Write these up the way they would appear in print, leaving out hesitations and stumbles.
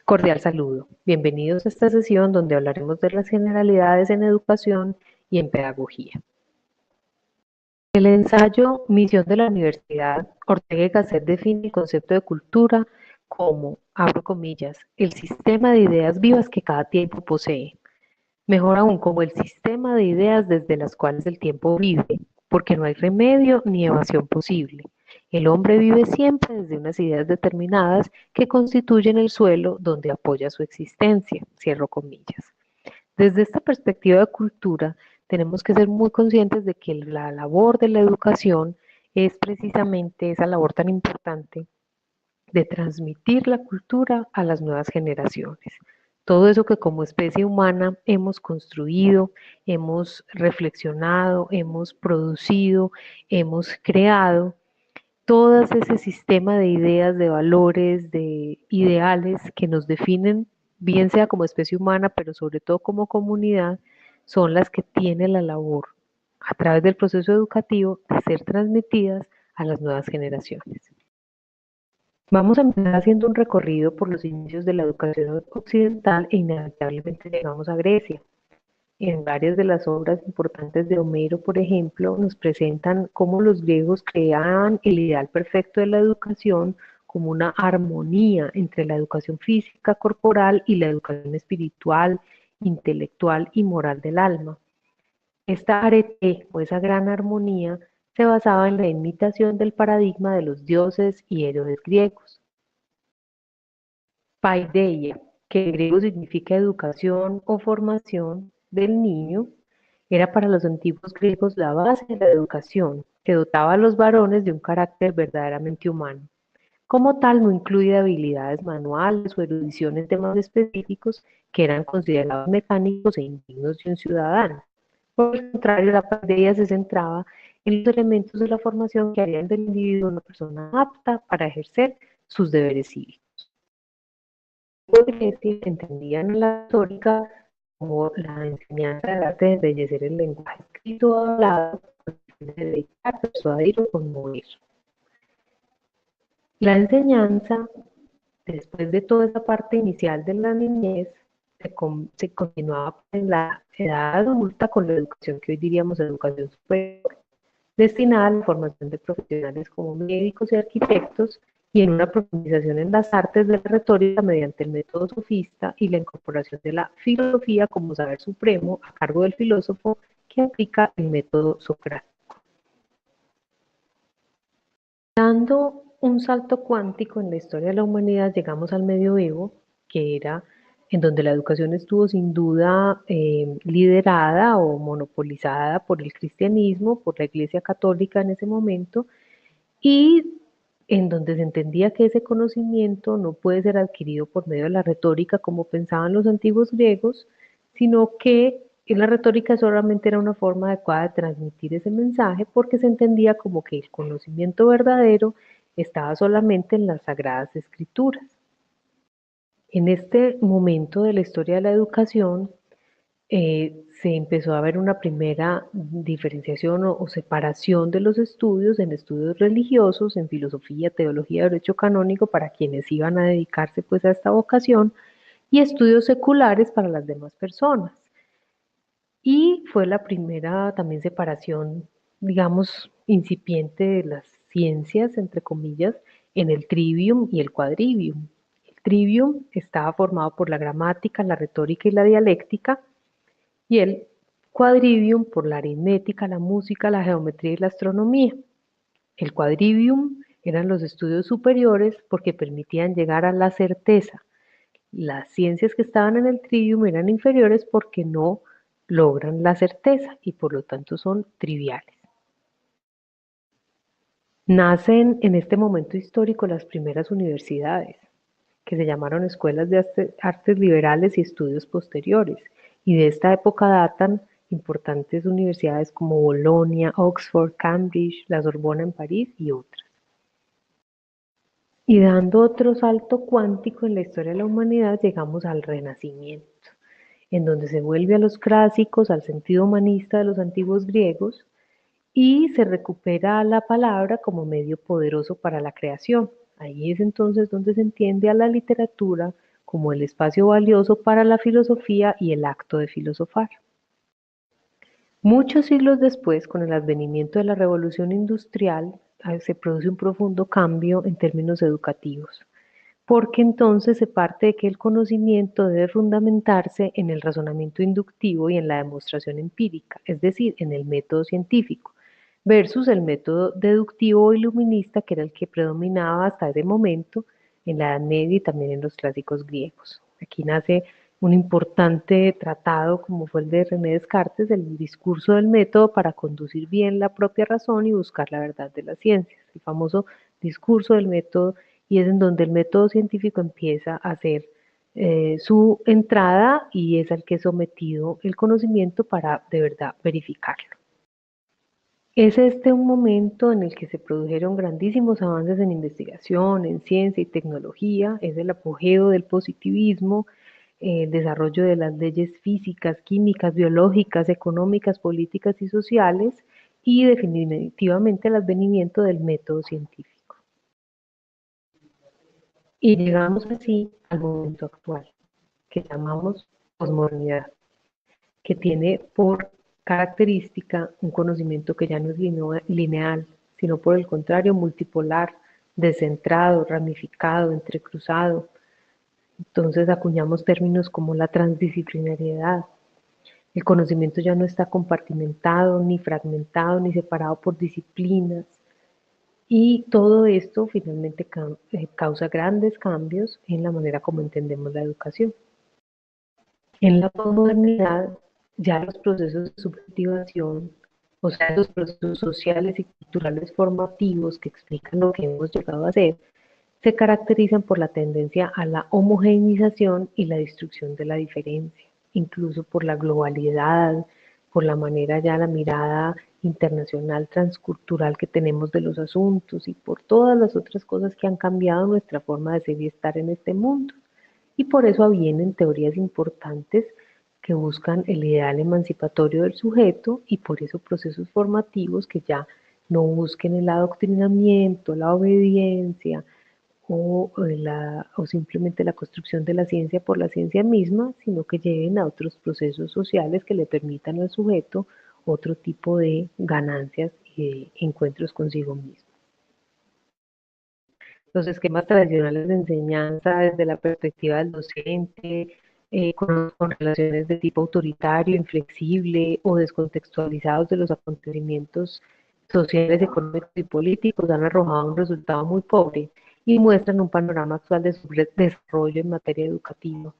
Cordial saludo. Bienvenidos a esta sesión donde hablaremos de las generalidades en educación y en pedagogía. El ensayo Misión de la Universidad, Ortega y Gasset define el concepto de cultura como, abro comillas, el sistema de ideas vivas que cada tiempo posee. Mejor aún, como el sistema de ideas desde las cuales el tiempo vive, porque no hay remedio ni evasión posible. El hombre vive siempre desde unas ideas determinadas que constituyen el suelo donde apoya su existencia, cierro comillas. Desde esta perspectiva de cultura, tenemos que ser muy conscientes de que la labor de la educación es precisamente esa labor tan importante de transmitir la cultura a las nuevas generaciones. Todo eso que como especie humana hemos construido, hemos reflexionado, hemos producido, hemos creado, todo ese sistema de ideas, de valores, de ideales que nos definen, bien sea como especie humana, pero sobre todo como comunidad, son las que tiene la labor a través del proceso educativo de ser transmitidas a las nuevas generaciones. Vamos a empezar haciendo un recorrido por los inicios de la educación occidental e inevitablemente llegamos a Grecia. En varias de las obras importantes de Homero, por ejemplo, nos presentan cómo los griegos creaban el ideal perfecto de la educación como una armonía entre la educación física, corporal y la educación espiritual, intelectual y moral del alma. Esta arete o esa gran armonía se basaba en la imitación del paradigma de los dioses y héroes griegos. Paideia, que en griego significa educación o formación del niño, era para los antiguos griegos la base de la educación, que dotaba a los varones de un carácter verdaderamente humano. Como tal, no incluía habilidades manuales o erudición en temas específicos que eran considerados mecánicos e indignos de un ciudadano. Por el contrario, la paideia se centraba en los elementos de la formación que harían del individuo una persona apta para ejercer sus deberes cívicos. Grecia entendían la retórica como la enseñanza del arte de embellecer el lenguaje escrito o hablado, de deleitar, persuadir o conmover. La enseñanza, después de toda esa parte inicial de la niñez, se continuaba en la edad adulta con la educación que hoy diríamos educación superior, destinada a la formación de profesionales como médicos y arquitectos y en una profundización en las artes de la retórica mediante el método sofista y la incorporación de la filosofía como saber supremo a cargo del filósofo que aplica el método socrático. Dando un salto cuántico en la historia de la humanidad, llegamos al medioevo, que era en donde la educación estuvo sin duda liderada o monopolizada por el cristianismo, por la Iglesia Católica en ese momento, y en donde se entendía que ese conocimiento no puede ser adquirido por medio de la retórica como pensaban los antiguos griegos, sino que la retórica solamente era una forma adecuada de transmitir ese mensaje porque se entendía como que el conocimiento verdadero estaba solamente en las sagradas escrituras. En este momento de la historia de la educación, se empezó a ver una primera diferenciación o separación de los estudios en estudios religiosos, en filosofía, teología, derecho canónico para quienes iban a dedicarse pues a esta vocación y estudios seculares para las demás personas. Y fue la primera también separación, digamos, incipiente de las ciencias, entre comillas, en el trivium y el quadrivium. El trivium estaba formado por la gramática, la retórica y la dialéctica, y el quadrivium por la aritmética, la música, la geometría y la astronomía. El quadrivium eran los estudios superiores porque permitían llegar a la certeza. Las ciencias que estaban en el trivium eran inferiores porque no logran la certeza y por lo tanto son triviales. Nacen en este momento histórico las primeras universidades, que se llamaron escuelas de artes liberales y estudios posteriores, y de esta época datan importantes universidades como Bolonia, Oxford, Cambridge, la Sorbona en París y otras. Y dando otro salto cuántico en la historia de la humanidad, llegamos al Renacimiento, en donde se vuelve a los clásicos, al sentido humanista de los antiguos griegos, y se recupera la palabra como medio poderoso para la creación. Ahí es entonces donde se entiende a la literatura como el espacio valioso para la filosofía y el acto de filosofar. Muchos siglos después, con el advenimiento de la revolución industrial, se produce un profundo cambio en términos educativos, porque entonces se parte de que el conocimiento debe fundamentarse en el razonamiento inductivo y en la demostración empírica, es decir, en el método científico, versus el método deductivo o iluminista, que era el que predominaba hasta ese momento en la Edad Media y también en los clásicos griegos. Aquí nace un importante tratado como fue el de René Descartes, el discurso del método para conducir bien la propia razón y buscar la verdad de las ciencias, el famoso discurso del método, y es en donde el método científico empieza a hacer su entrada y es al que es sometido el conocimiento para de verdad verificarlo. Es este un momento en el que se produjeron grandísimos avances en investigación, en ciencia y tecnología, es el apogeo del positivismo, el desarrollo de las leyes físicas, químicas, biológicas, económicas, políticas y sociales, y definitivamente el advenimiento del método científico. Y llegamos así al momento actual, que llamamos posmodernidad, que tiene por característica un conocimiento que ya no es lineal, sino por el contrario multipolar, descentrado, ramificado, entrecruzado. Entonces acuñamos términos como la transdisciplinariedad. El conocimiento ya no está compartimentado, ni fragmentado, ni separado por disciplinas. Y todo esto finalmente causa grandes cambios en la manera como entendemos la educación. En la posmodernidad, ya los procesos de subjetivación, o sea, los procesos sociales y culturales formativos que explican lo que hemos llegado a ser, se caracterizan por la tendencia a la homogeneización y la destrucción de la diferencia, incluso por la globalidad, por la manera ya la mirada internacional transcultural que tenemos de los asuntos y por todas las otras cosas que han cambiado nuestra forma de ser y estar en este mundo. Y por eso avienen teorías importantes que buscan el ideal emancipatorio del sujeto y por eso procesos formativos que ya no busquen el adoctrinamiento, la obediencia o simplemente la construcción de la ciencia por la ciencia misma, sino que lleven a otros procesos sociales que le permitan al sujeto otro tipo de ganancias y de encuentros consigo mismo. Los esquemas tradicionales de enseñanza desde la perspectiva del docente, con relaciones de tipo autoritario, inflexible o descontextualizados de los acontecimientos sociales, económicos y políticos, han arrojado un resultado muy pobre y muestran un panorama actual de desarrollo en materia educativa,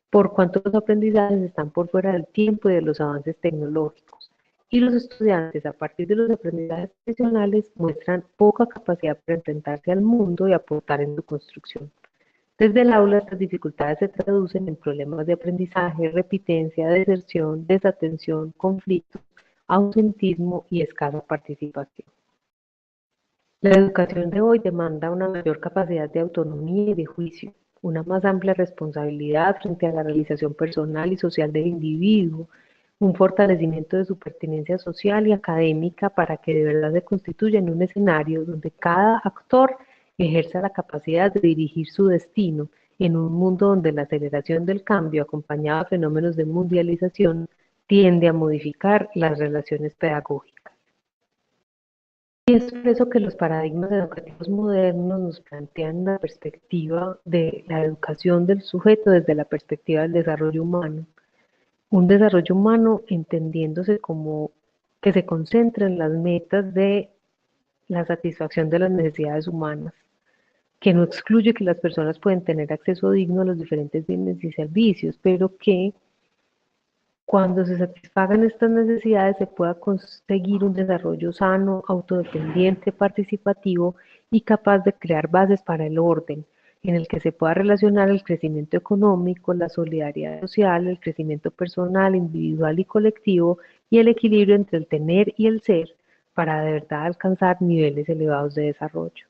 por cuanto los aprendizajes están por fuera del tiempo y de los avances tecnológicos. Y los estudiantes, a partir de los aprendizajes tradicionales, muestran poca capacidad para enfrentarse al mundo y aportar en su construcción. Desde el aula, estas dificultades se traducen en problemas de aprendizaje, repitencia, deserción, desatención, conflictos, ausentismo y escasa participación. La educación de hoy demanda una mayor capacidad de autonomía y de juicio, una más amplia responsabilidad frente a la realización personal y social del individuo, un fortalecimiento de su pertenencia social y académica para que de verdad se constituya en un escenario donde cada actor ejerza la capacidad de dirigir su destino en un mundo donde la aceleración del cambio, acompañada de fenómenos de mundialización, tiende a modificar las relaciones pedagógicas. Y es por eso que los paradigmas educativos modernos nos plantean una perspectiva de la educación del sujeto desde la perspectiva del desarrollo humano. Un desarrollo humano entendiéndose como que se concentra en las metas de la satisfacción de las necesidades humanas, que no excluye que las personas pueden tener acceso digno a los diferentes bienes y servicios, pero que cuando se satisfagan estas necesidades se pueda conseguir un desarrollo sano, autodependiente, participativo y capaz de crear bases para el orden, en el que se pueda relacionar el crecimiento económico, la solidaridad social, el crecimiento personal, individual y colectivo y el equilibrio entre el tener y el ser para de verdad alcanzar niveles elevados de desarrollo.